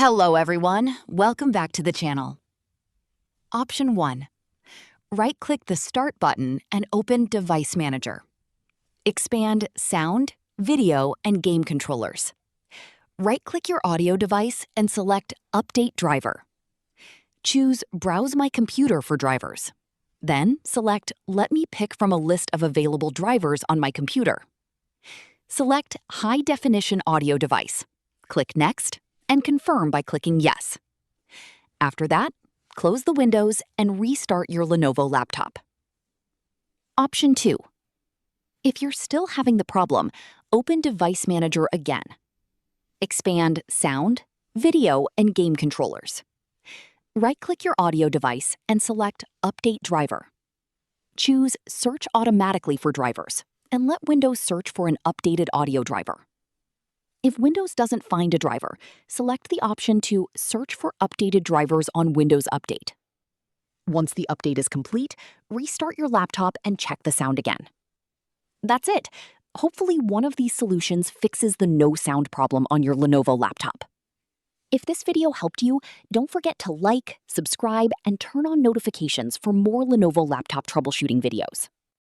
Hello everyone, welcome back to the channel. Option 1. Right-click the Start button and open Device Manager. Expand Sound, Video, and Game Controllers. Right-click your audio device and select Update Driver. Choose Browse My Computer for drivers. Then select Let me pick from a list of available drivers on my computer. Select High Definition Audio Device. Click Next and confirm by clicking Yes. After that, close the windows and restart your Lenovo laptop. Option 2. If you're still having the problem, open Device Manager again. Expand Sound, Video, and Game Controllers. Right-click your audio device and select Update Driver. Choose Search Automatically for drivers and let Windows search for an updated audio driver. If Windows doesn't find a driver, select the option to Search for Updated Drivers on Windows Update. Once the update is complete, restart your laptop and check the sound again. That's it. Hopefully one of these solutions fixes the no sound problem on your Lenovo laptop. If this video helped you, don't forget to like, subscribe, and turn on notifications for more Lenovo laptop troubleshooting videos.